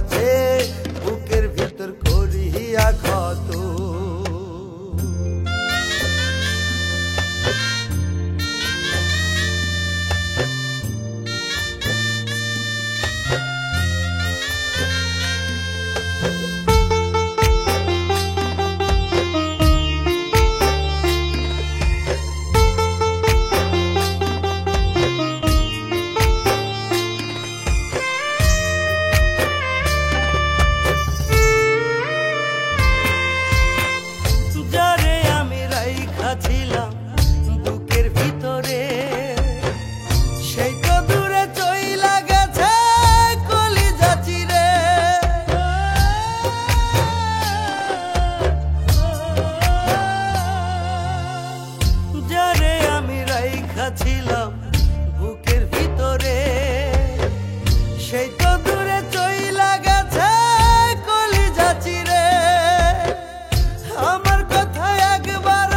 হইয়াছে বুকের ভিতর করিয়া ক্ষত। ছিলাম বুকের ভিতরে সেই তো দূরে চইলা গেছে কলিজা চিরে। যারে আমি রাইখা ছিলাম বুকের ভিতরে সেই তো দূরে চইলা গেছে কলিজা চিরে। আমার কথা একবার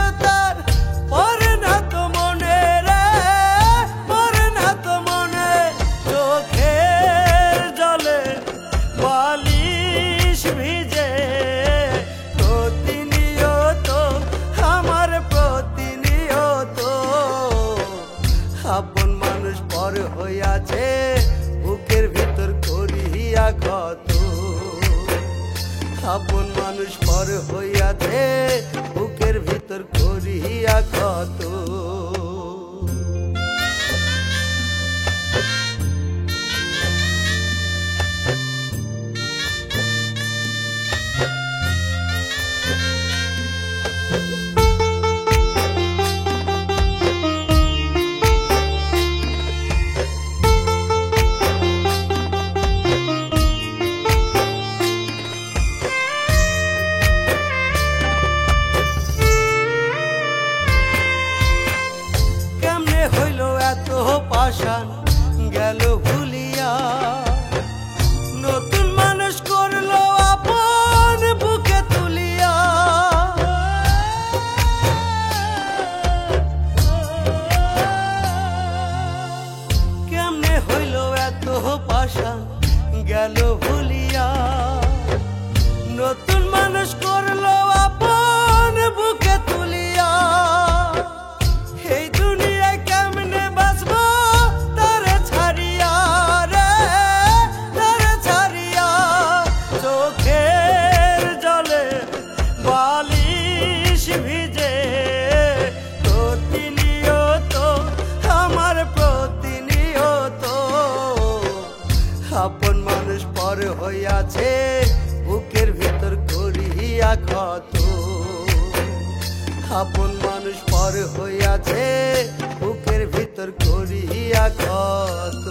আপন মানুষ পর হইয়াছে বুকের ভিতর করিয়া ক্ষত। আপন মানুষ পর হইয়াছে বুকের ভিতর করিয়া ক্ষত। পাশান গেল ভুলিয়া নতুন মানুষ করলো আপন বুকে তুলিয়া। কেমনে হইল এত পাশান গেল ভুলিয়া নতুন মানুষ করলো আপন বুকে তুলিয়া। এই দুনিয়ায় কেমনে আপন মানুষ পর হইয়াছে বুকের ভিতর করিয়া ক্ষত। আপন মানুষ পর হইয়াছে বুকের ভিতর করিয়া ক্ষত।